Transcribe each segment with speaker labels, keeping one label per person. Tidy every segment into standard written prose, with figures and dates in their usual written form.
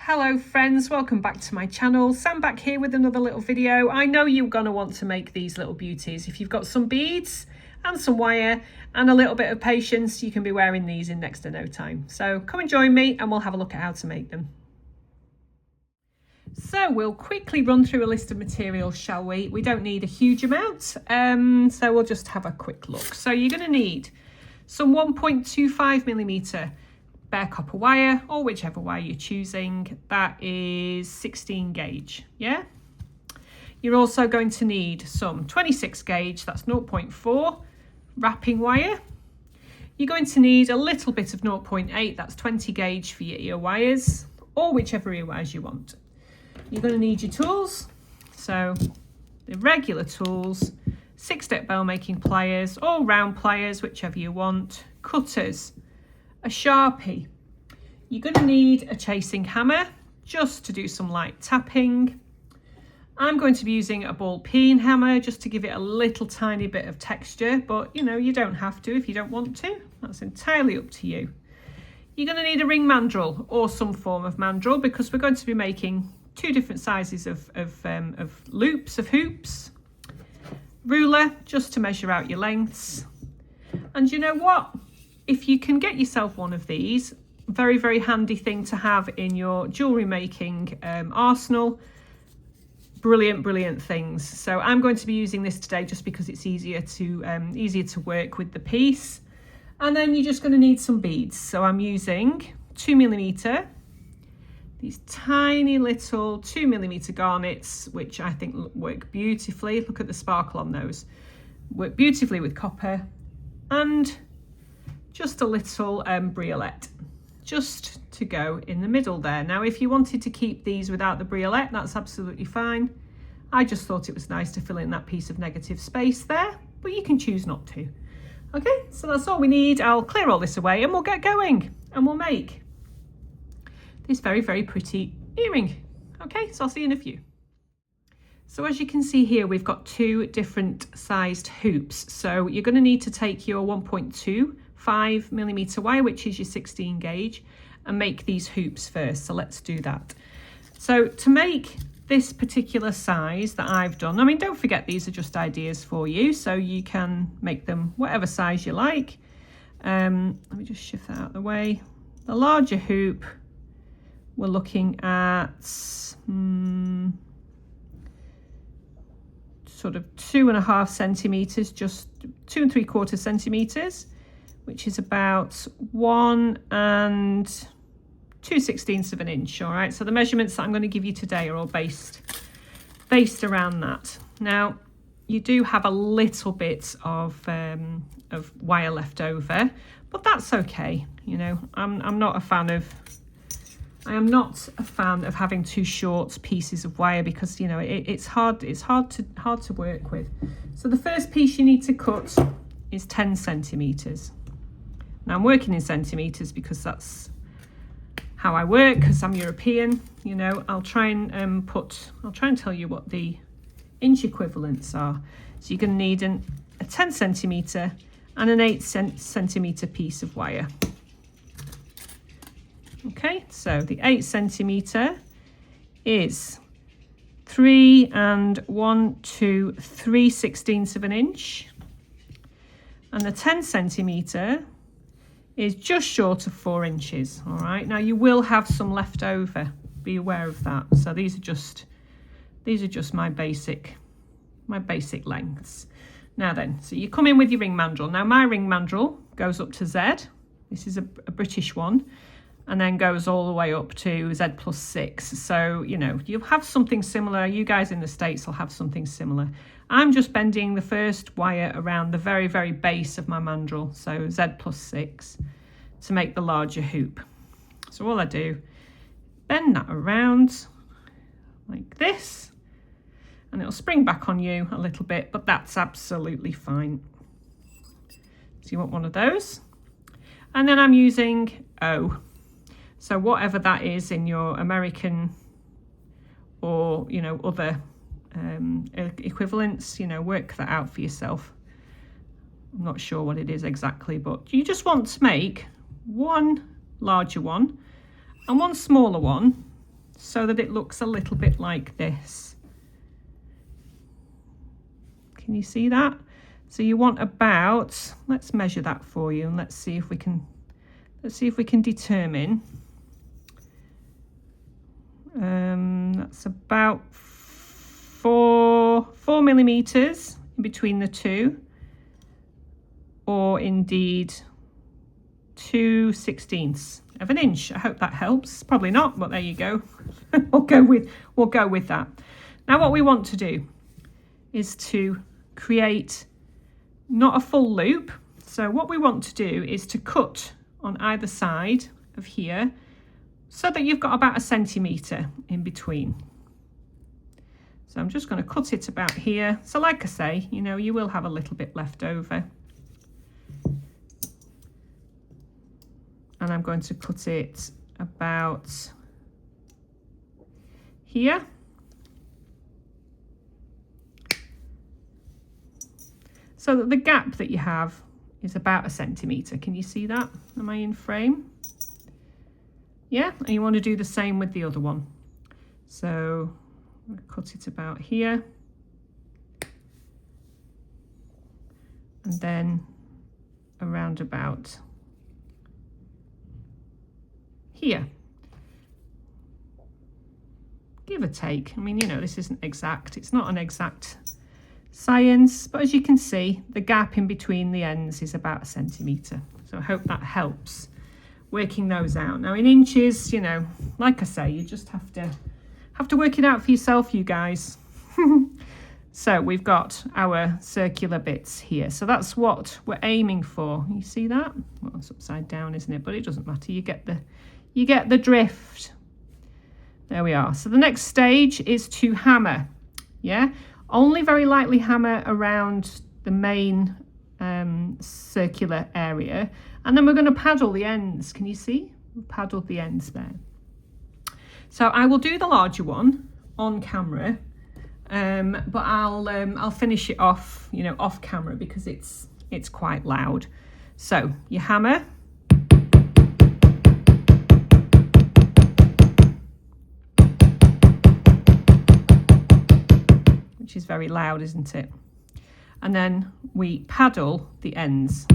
Speaker 1: Hello friends, welcome back to my channel. Sam back here with another little video. I know you're going to want to make these little beauties. If you've got some beads and some wire and a little bit of patience, you can be wearing these in next to no time. So come and join me and we'll have a look at how to make them. So we'll quickly run through a list of materials, shall we? We don't need a huge amount, so we'll just have a quick look. So you're going to need some 1.25mm bare copper wire, or whichever wire you're choosing. That is 16 gauge, yeah? You're also going to need some 26 gauge, that's 0.4 wrapping wire. You're going to need a little bit of 0.8, that's 20 gauge for your ear wires, or whichever ear wires you want. You're going to need your tools, so the regular tools, 6-step bow making pliers or round pliers, whichever you want, cutters, a Sharpie. You're going to need a chasing hammer just to do some light tapping. I'm going to be using a ball peen hammer just to give it a little tiny bit of texture, but you know, you don't have to if you don't want to. That's entirely up to you. You're going to need a ring mandrel or some form of mandrel because we're going to be making two different sizes of loops, of hoops. Ruler just to measure out your lengths. And you know what? If you can get yourself one of these, very, very handy thing to have in your jewellery making arsenal. Brilliant, brilliant things. So I'm going to be using this today just because it's easier to work with the piece. And then you're just going to need some beads. So I'm using 2mm, these tiny little 2mm garnets, which I think work beautifully. Look at the sparkle on those. Work beautifully with copper. And just a little Briolette, just to go in the middle there. Now, if you wanted to keep these without the Briolette, that's absolutely fine. I just thought it was nice to fill in that piece of negative space there, but you can choose not to. Okay, so that's all we need. I'll clear all this away and we'll get going and we'll make this very, very pretty earring. Okay, so I'll see you in a few. So as you can see here, we've got two different sized hoops. So you're going to need to take your 1.25mm wire, which is your 16 gauge, and make these hoops first. So let's do that. So to make this particular size that I've done, I mean, don't forget these are just ideas for you, so you can make them whatever size you like. Let me just shift that out of the way. The larger hoop, we're looking at sort of 2.5 centimeters, just 2 3/4 centimeters, which is about 1 2/16 of an inch. All right, so the measurements that I'm going to give you today are all based around that. Now, you do have a little bit of wire left over, but that's okay. You know, I am not a fan of having too short pieces of wire because, you know, it's hard to work with. So the first piece you need to cut is 10 centimeters. Now I'm working in centimeters because that's how I work, because I'm European. You know, I'll try and tell you what the inch equivalents are. So you're going to need a 10 centimeter and an 8 centimeter piece of wire. Okay, so the 8 centimeter is 3 1/3/16 of an inch, and the 10 centimeter is just short of 4 inches. All right, now you will have some left over, be aware of that. So these are just my basic lengths. Now then, so you come in with your ring mandrel. Now my ring mandrel goes up to Z. This is a British one, and then goes all the way up to Z+6. So, you know, you'll have something similar. You guys in the States will have something similar. I'm just bending the first wire around the very, very base of my mandrel, so Z+6, to make the larger hoop. So all I do, bend that around like this, and it'll spring back on you a little bit, but that's absolutely fine. So you want one of those. And then I'm using O. So whatever that is in your American or, you know, other equivalents, you know, work that out for yourself. I'm not sure what it is exactly, but you just want to make one larger one and one smaller one so that it looks a little bit like this. Can you see that? So you want about, let's measure that for you, and let's see if we can determine. That's about 4 millimeters in between the two, or indeed 2/16 of an inch. I hope that helps. Probably not, but there you go. we'll go with that. Now what we want to do is to create not a full loop. So what we want to do is to cut on either side of here so that you've got about 1 centimetre in between. So I'm just going to cut it about here. So like I say, you know, you will have a little bit left over. And I'm going to cut it about here. So that the gap that you have is about 1 centimetre. Can you see that? Am I in frame? Yeah, and you want to do the same with the other one. So I'm going to cut it about here. And then around about here. Give or take. I mean, you know, this isn't exact. It's not an exact science, but as you can see, the gap in between the ends is about 1 centimetre. So I hope that helps working those out. Now in inches, you know, like I say, you just have to work it out for yourself, you guys. So we've got our circular bits here. So that's what we're aiming for. You see that? Well, it's upside down, isn't it? But it doesn't matter. You get the drift. There we are. So the next stage is to hammer. Yeah, only very lightly hammer around the main circular area, and then we're going to paddle the ends. Can you see? We've paddled the ends there. So I will do the larger one on camera, but I'll finish it off, you know, off camera, because it's quite loud. So you hammer. Which is very loud, isn't it? And then we paddle the ends.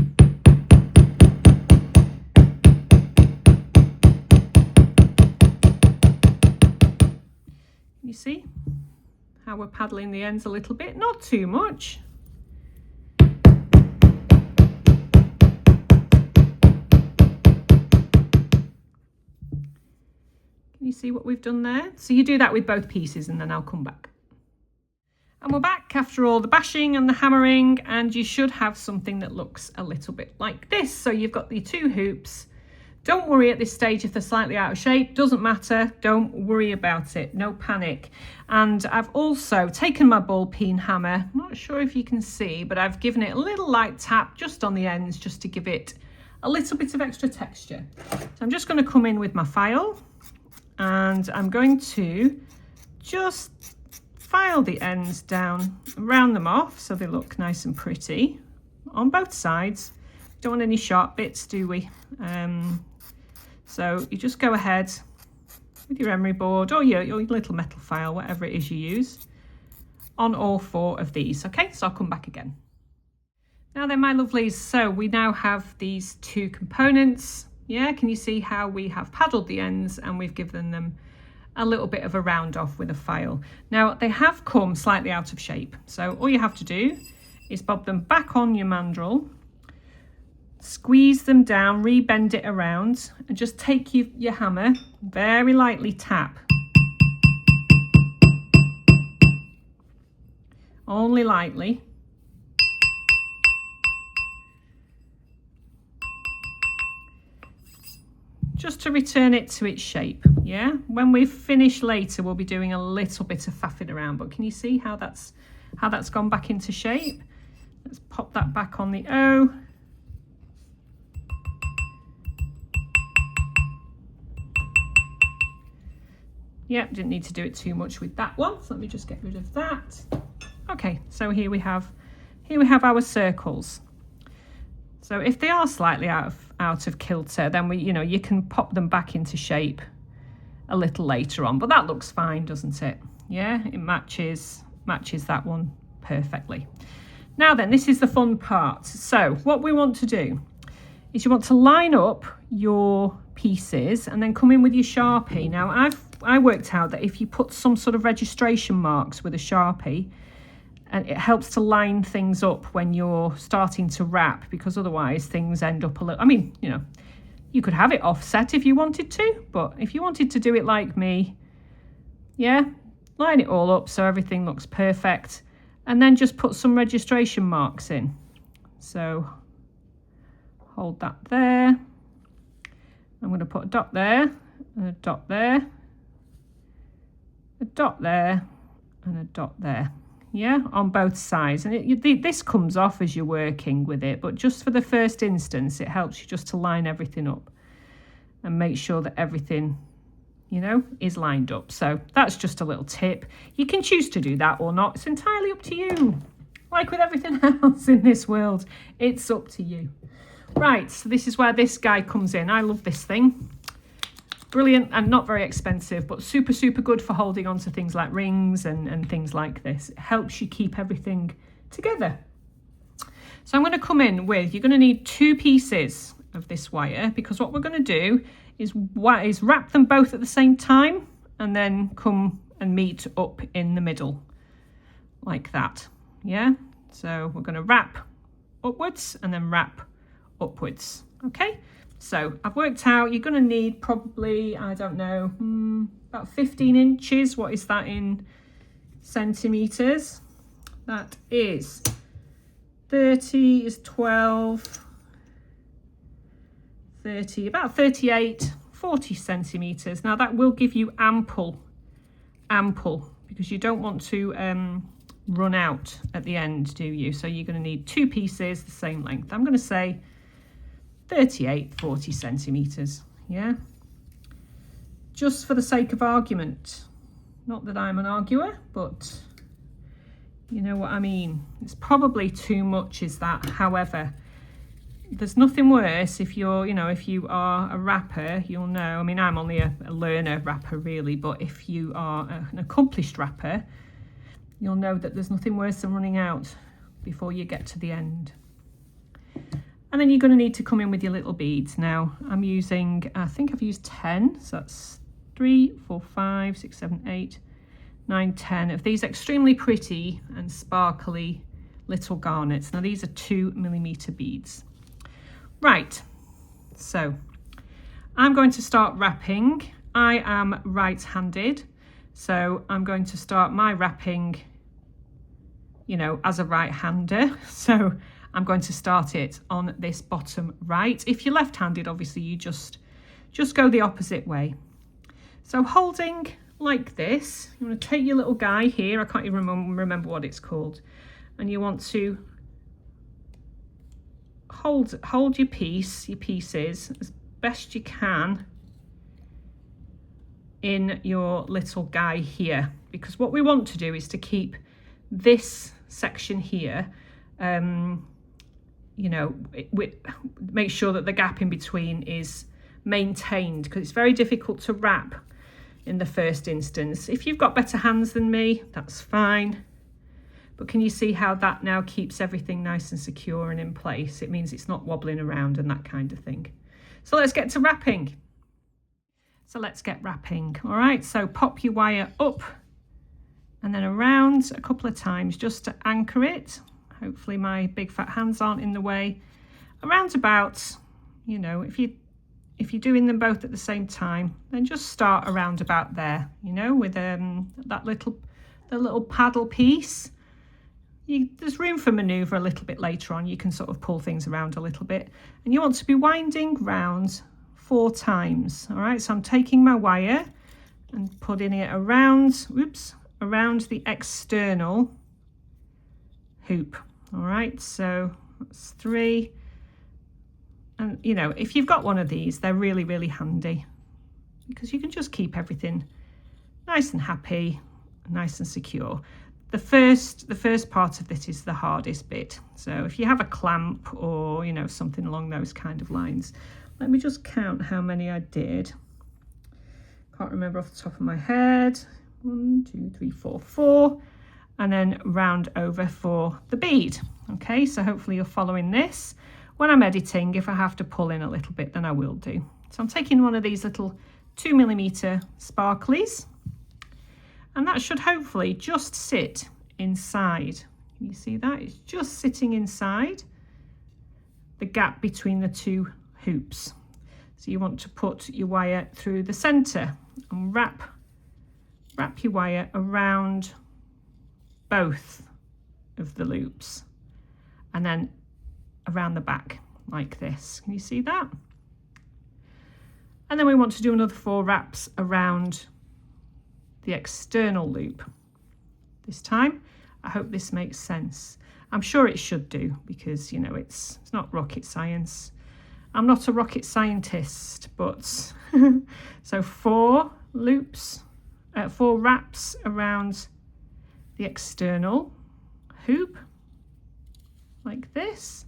Speaker 1: You see how we're paddling the ends a little bit? Not too much. Can you see what we've done there? So you do that with both pieces, and then I'll come back. And we're back after all the bashing and the hammering, and you should have something that looks a little bit like this. So you've got the 2 hoops. Don't worry at this stage if they're slightly out of shape, doesn't matter, don't worry about it, no panic. And I've also taken my ball peen hammer, not sure if you can see, but I've given it a little light tap just on the ends, just to give it a little bit of extra texture. So I'm just going to come in with my file, and I'm going to just file the ends down, round them off so they look nice and pretty on both sides. Don't want any sharp bits, do we? So you just go ahead with your emery board or your little metal file, whatever it is you use, on all 4 of these. Okay, so I'll come back again. Now then, my lovelies, so we now have these 2 components. Yeah, can you see how we have paddled the ends and we've given them a little bit of a round off with a file. Now they have come slightly out of shape, so all you have to do is bob them back on your mandrel, squeeze them down, rebend it around, and just take your hammer, very lightly tap. Only lightly. Just to return it to its shape, yeah? When we finish later, we'll be doing a little bit of faffing around, but can you see how that's gone back into shape? Let's pop that back on the O. Yep, didn't need to do it too much with that one, so let me just get rid of that. Okay, so here we have our circles. So if they are slightly out of kilter, then you can pop them back into shape a little later on, but that looks fine, doesn't it? Yeah, it matches that one perfectly. Now then, this is the fun part. So what we want to do is you want to line up your pieces and then come in with your Sharpie. Now I worked out that if you put some sort of registration marks with a Sharpie, and it helps to line things up when you're starting to wrap, because otherwise things end up a little, I mean, you know, you could have it offset if you wanted to, but if you wanted to do it like me, yeah, line it all up so everything looks perfect, and then just put some registration marks in. So hold that there. I'm going to put a dot there, and a dot there, a dot there, and a dot there. Yeah, on both sides, and this comes off as you're working with it, but just for the first instance it helps you just to line everything up and make sure that everything, you know, is lined up. So that's just a little tip. You can choose to do that or not, it's entirely up to you. Like with everything else in this world, it's up to you. Right, so this is where this guy comes in. I love this thing. Brilliant and not very expensive, but super, super good for holding on to things like rings and things like this. It helps you keep everything together. So I'm going to come in with, you're going to need 2 pieces of this wire, because what we're going to do is wrap them both at the same time and then come and meet up in the middle like that. Yeah, so we're going to wrap upwards and then wrap upwards. Okay. So I've worked out you're going to need probably, I don't know, about 15 inches. What is that in centimetres? That is 30 is 12, 30, about 38, 40 centimetres. Now that will give you ample, because you don't want to run out at the end, do you? So you're going to need 2 pieces the same length. I'm going to say 38, 40 centimetres, yeah? Just for the sake of argument. Not that I'm an arguer, but you know what I mean. It's probably too much, is that. However, there's nothing worse if you're, you know, if you are a rapper, you'll know. I mean, I'm only a learner rapper really, but if you are an accomplished rapper, you'll know that there's nothing worse than running out before you get to the end. And then you're going to need to come in with your little beads. Now I'm using, I think I've used 10, so that's 3, 4, 5, 6, 7, 8, 9, 10 of these extremely pretty and sparkly little garnets. Now these are 2mm beads. Right, so I'm going to start wrapping. I am right-handed, so I'm going to start my wrapping, you know, as a right-hander. So I'm going to start it on this bottom right. If you're left-handed, obviously you just go the opposite way. So holding like this, you want to take your little guy here, I can't even remember what it's called, and you want to hold your pieces as best you can in your little guy here, because what we want to do is to keep this section here, you know, make sure that the gap in between is maintained, because it's very difficult to wrap in the first instance. If you've got better hands than me, that's fine. But can you see how that now keeps everything nice and secure and in place? It means it's not wobbling around and that kind of thing. So let's get to wrapping. So let's get wrapping. All right, so pop your wire up and then around a couple of times just to anchor it. Hopefully my big fat hands aren't in the way. Around about, you know, if you're doing them both at the same time, then just start around about there, you know, with the little paddle piece. There's room for manoeuvre a little bit later on. You can sort of pull things around a little bit, and you want to be winding round 4 times. All right, so I'm taking my wire and putting it around, around the external hoop. All right, so that's 3. And you know, if you've got one of these, they're really, really handy, because you can just keep everything nice and happy, nice and secure. The first part of this is the hardest bit. So if you have a clamp or, you know, something along those kind of lines, let me just count how many I did. can't remember off the top of my head. 1, 2, 3, 4, 4, and then round over for the bead. Okay, so hopefully you're following this. When I'm editing, if I have to pull in a little bit, then I will do. So I'm taking one of these little 2mm sparklies, and that should hopefully just sit inside. Can you see that? It's just sitting inside the gap between the two hoops. So you want to put your wire through the center and wrap your wire around both of the loops and then around the back like this. Can you see that? And then we want to do another 4 wraps around the external loop. This time, I hope this makes sense. I'm sure it should do, because you know it's not rocket science. I'm not a rocket scientist, but so 4 loops, 4 wraps around the external hoop like this.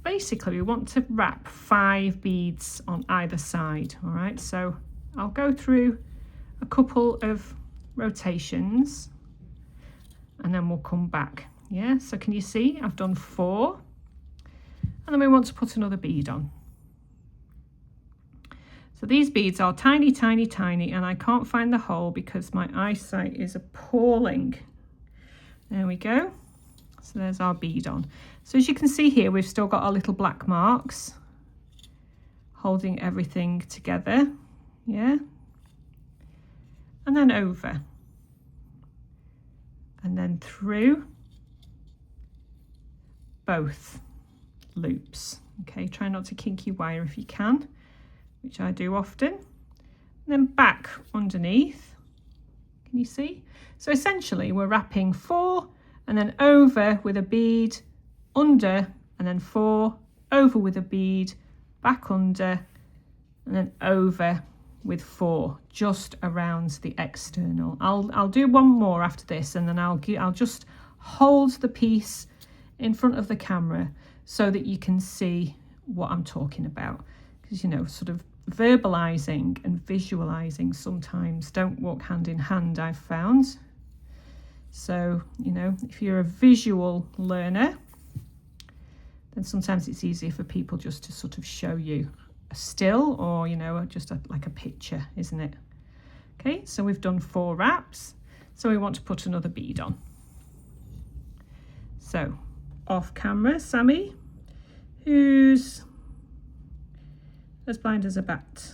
Speaker 1: Basically, we want to wrap 5 beads on either side. All right, so I'll go through a couple of rotations and then we'll come back. Yeah, so can you see I've done 4, and then we want to put another bead on. So these beads are tiny, tiny, tiny, and I can't find the hole because my eyesight is appalling. There we go. So there's our bead on. So as you can see here, we've still got our little black marks holding everything together. Yeah. And then over. And then through both loops. Okay, try not to kink your wire if you can, which I do often. And then back underneath. Can you see? So essentially we're wrapping 4 and then over with a bead, under, and then 4, over with a bead, back under, and then over with 4, just around the external. I'll do one more after this, and then I'll just hold the piece in front of the camera so that you can see what I'm talking about, because you know, sort of verbalizing and visualizing sometimes don't walk hand in hand, I've found. So, you know, if you're a visual learner, then sometimes it's easier for people just to sort of show you a still, or, you know, just like a picture, isn't it? Okay, so we've done 4 wraps. So we want to put another bead on. So off camera, Sammy, who's as blind as a bat.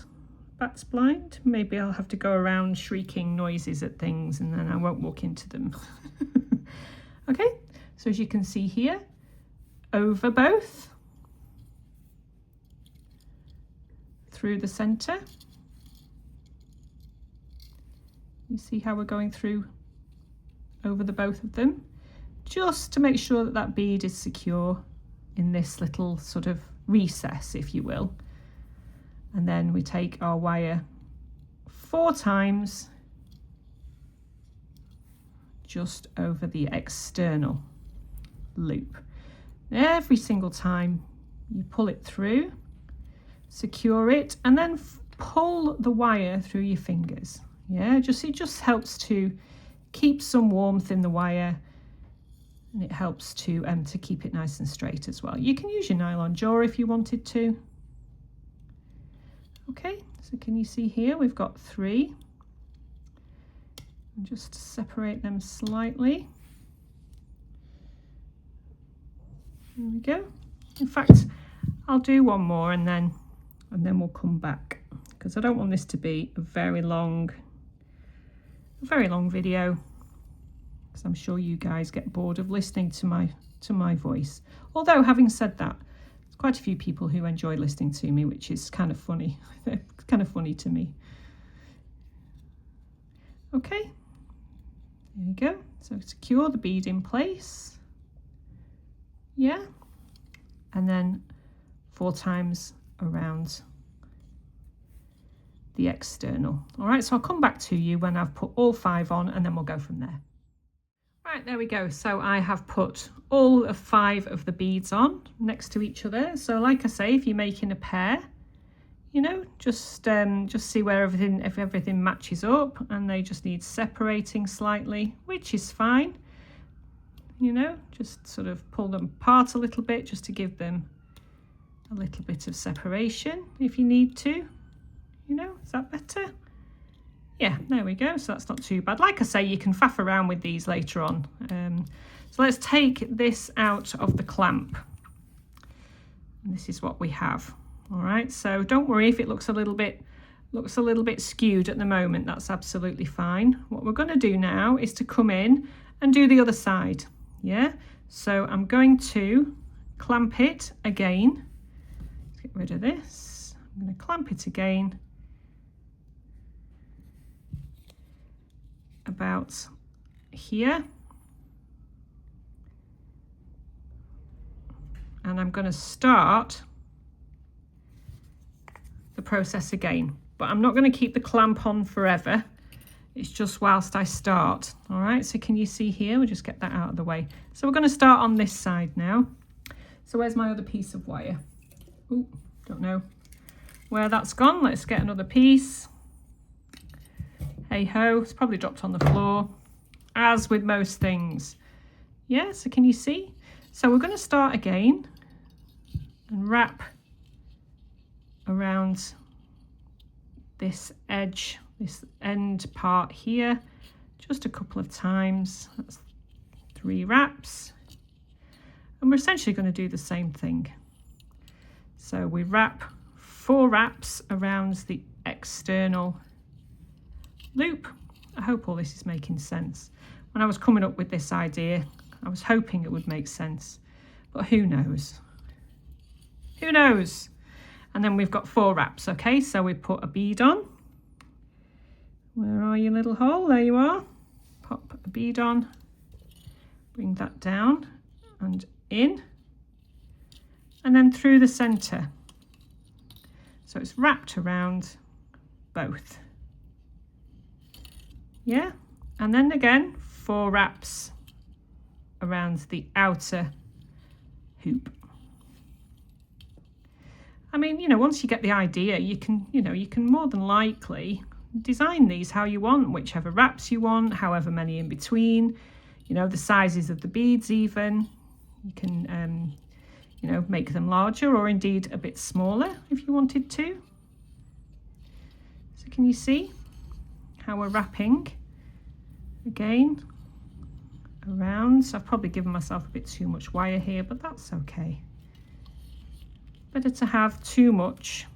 Speaker 1: Bat's blind. Maybe I'll have to go around shrieking noises at things and then I won't walk into them. Okay, so as you can see here, over both, through the center. You see how we're going through over the both of them, just to make sure that that bead is secure in this little sort of recess, if you will. And then we take our wire 4 times just over the external loop. Every single time you pull it through, secure it, and then pull the wire through your fingers. Yeah, it just helps to keep some warmth in the wire, and it helps to keep it nice and straight as well. You can use your nylon jaw if you wanted to. Okay, so can you see here we've got 3. And just separate them slightly. There we go. In fact, I'll do one more and then we'll come back, because I don't want this to be a very long video, because I'm sure you guys get bored of listening to my voice. Although, having said that, there's quite a few people who enjoy listening to me, which is kind of funny. It's kind of funny to me. Okay, there you go. So secure the bead in place. Yeah, and then 4 times around the external. All right, so I'll come back to you when I've put all 5 on, and then we'll go from there. Right, there we go. So I have put all of 5 of the beads on next to each other. So like I say, if you're making a pair, you know, just see where if everything matches up, and they just need separating slightly, which is fine. You know, just sort of pull them apart a little bit just to give them a little bit of separation if you need to. You know, is that better? Yeah, there we go. So that's not too bad. Like I say, you can faff around with these later on. So let's take this out of the clamp. And this is what we have. All right, so don't worry if it looks a little bit skewed at the moment. That's absolutely fine. What we're going to do now is to come in and do the other side. Yeah, so I'm going to clamp it again. Let's get rid of this. I'm going to clamp it again about here, and I'm going to start the process again, but I'm not going to keep the clamp on forever. It's just whilst I start. All right, so can you see here? We'll just get that out of the way. So we're going to start on this side now. So where's my other piece of wire? Oh, don't know where that's gone. Let's get another piece. Hey ho, it's probably dropped on the floor, as with most things. Yeah, so can you see? So we're going to start again and wrap around this edge, this end part here, just a couple of times. That's 3 wraps. And we're essentially going to do the same thing. So we wrap 4 wraps around the external loop. I hope all this is making sense. When I was coming up with this idea, I was hoping it would make sense, but who knows? Who knows? And then we've got 4 wraps, okay? So we put a bead on. Where are you, little hole? There you are. Pop a bead on, bring that down and in, and then through the center. So it's wrapped around both. Yeah, and then again 4 wraps around the outer hoop. I mean, you know, once you get the idea, you can more than likely design these how you want, whichever wraps you want, however many in between, you know, the sizes of the beads even. You can, you know, make them larger or indeed a bit smaller if you wanted to. So can you see how we're wrapping again around? So I've probably given myself a bit too much wire here, but that's okay. Better to have too much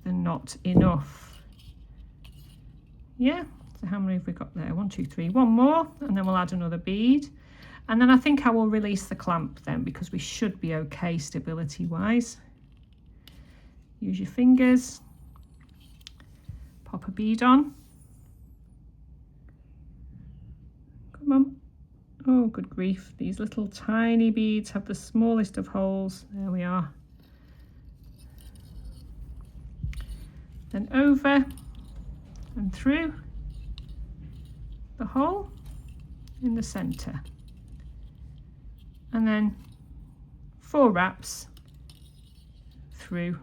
Speaker 1: than not enough. Yeah, so how many have we got there? 1, 2, 3, 1 more, and then we'll add another bead. And then I think I will release the clamp then, because we should be okay stability wise. Use your fingers, pop a bead on. Come on. Oh, good grief. These little tiny beads have the smallest of holes. There we are. Then over and through the hole in the center. And then 4 wraps through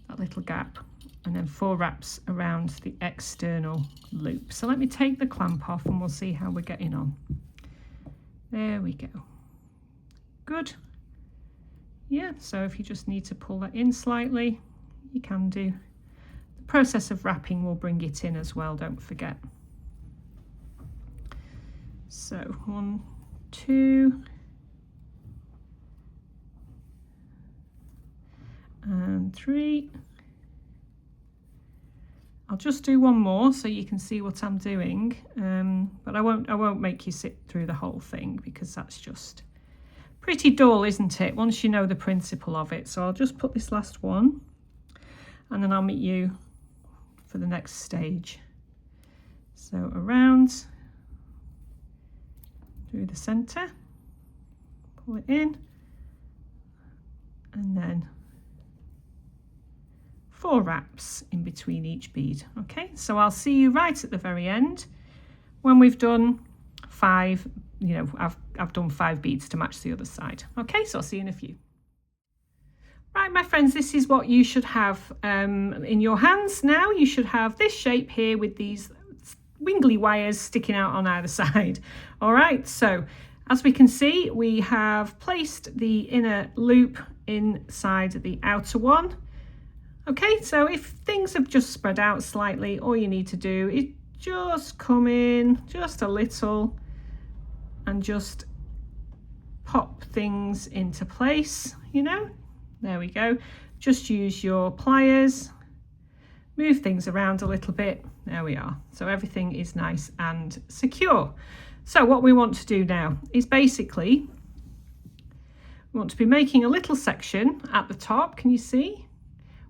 Speaker 1: that little gap, and then 4 wraps around the external loop. So let me take the clamp off and we'll see how we're getting on. There we go. Good. Yeah, so if you just need to pull that in slightly, you can do. The process of wrapping will bring it in as well, don't forget. So 1, 2, and 3. I'll just do 1 more so you can see what I'm doing, but I won't make you sit through the whole thing, because that's just pretty dull, isn't it, once you know the principle of it. So I'll just put this last one, and then I'll meet you for the next stage. So around through the center, pull it in, and then 4 wraps in between each bead. Okay, so I'll see you right at the very end when we've done 5, you know, I've done 5 beads to match the other side. Okay, so I'll see you in a few. Right, my friends, this is what you should have in your hands now. You should have this shape here with these wingly wires sticking out on either side. All right, so as we can see, we have placed the inner loop inside the outer one. Okay, so if things have just spread out slightly, all you need to do is just come in just a little and just pop things into place, you know. There we go. Just use your pliers, move things around a little bit. There we are. So everything is nice and secure. So what we want to do now is basically, we want to be making a little section at the top. Can you see?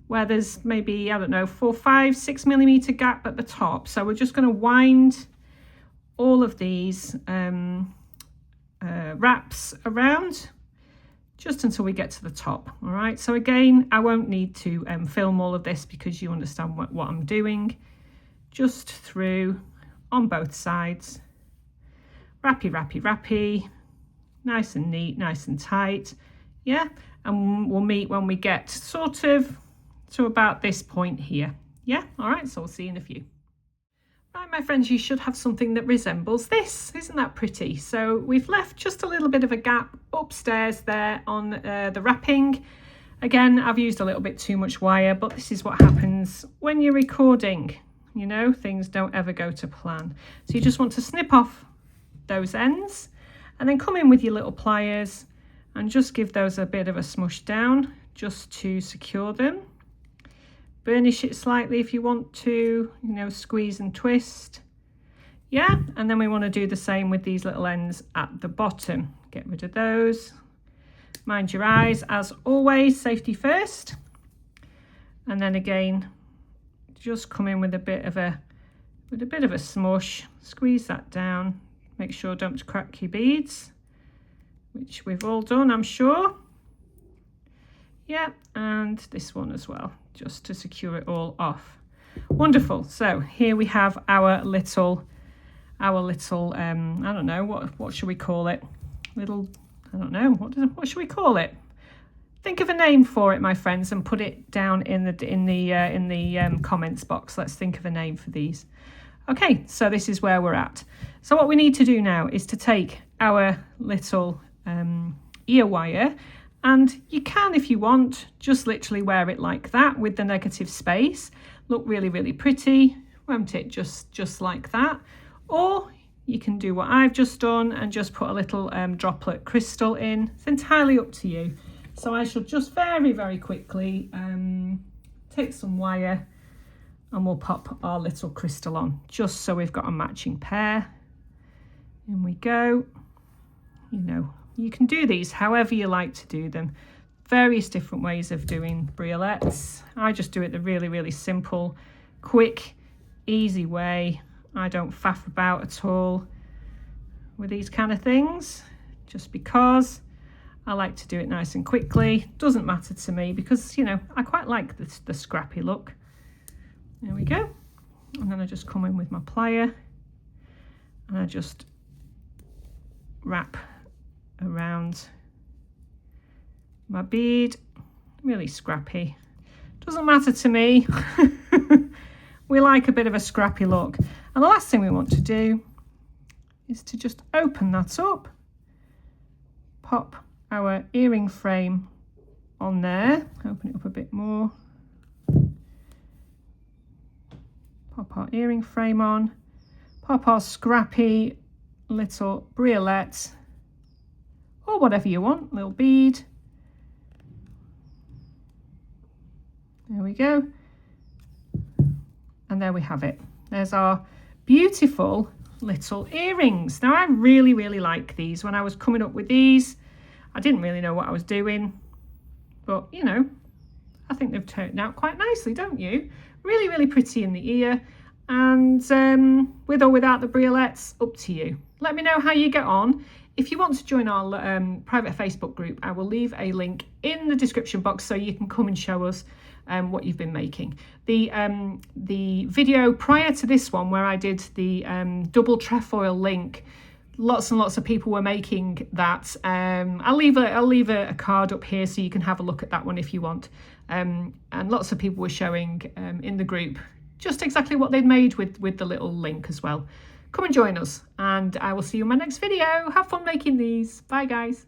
Speaker 1: Where there's maybe, I don't know, 4, 5, 6 millimeter gap at the top. So we're just going to wind all of these wraps around just until we get to the top. All right, so again, I won't need to film all of this because you understand what I'm doing. Just through on both sides, wrappy, wrappy, wrappy, nice and neat, nice and tight. Yeah, and we'll meet when we get sort of to about this point here. Yeah, all right, so we'll see you in a few. Right, my friends, you should have something that resembles this. Isn't that pretty? So we've left just a little bit of a gap upstairs there on the wrapping. Again, I've used a little bit too much wire, but this is what happens when you're recording. You know, things don't ever go to plan. So you just want to snip off those ends and then come in with your little pliers and just give those a bit of a smush down just to secure them. Burnish it slightly if you want to, you know, squeeze and twist. Yeah, and then we want to do the same with these little ends at the bottom. Get rid of those. Mind your eyes, as always, safety first. And then again, just come in with a bit of a smush. Squeeze that down. Make sure don't crack your beads, which we've all done, I'm sure. Yeah, and this one as well, just to secure it all off. Wonderful. So here we have our little I don't know, what should we call it? Little, I don't know, what should we call it? Think of a name for it, my friends, and put it down in the comments box. Let's think of a name for these. Okay, so this is where we're at. So what we need to do now is to take our little ear wire, and you can, if you want, just literally wear it like that with the negative space. Look really, really pretty, won't it? Just like that. Or you can do what I've just done and just put a little droplet crystal in. It's entirely up to you. So I shall just very, very quickly take some wire and we'll pop our little crystal on, just so we've got a matching pair. In we go. You know, you can do these however you like to do them. Various different ways of doing briolettes. I just do it the really, really simple, quick, easy way. I don't faff about at all with these kind of things, just because I like to do it nice and quickly. Doesn't matter to me because, you know, I quite like the scrappy look. There we go. And then I just come in with my plier and I just wrap around my bead. Really scrappy. Doesn't matter to me. We like a bit of a scrappy look. And the last thing we want to do is to just open that up, pop our earring frame on there, open it up a bit more, pop our earring frame on, pop our scrappy little briolette, or whatever you want, little bead. There we go. And there we have it. There's our beautiful little earrings. Now I really, really like these. When I was coming up with these, I didn't really know what I was doing, but you know, I think they've turned out quite nicely, don't you? Really, really pretty in the ear, and with or without the briolettes, up to you. Let me know how you get on. If you want to join our private Facebook group, I will leave a link in the description box so you can come and show us what you've been making. The video prior to this one, where I did the double trefoil link, lots and lots of people were making that. I'll leave a card up here so you can have a look at that one if you want. And lots of people were showing in the group just exactly what they'd made with the little link as well. Come and join us, and I will see you in my next video. Have fun making these. Bye guys.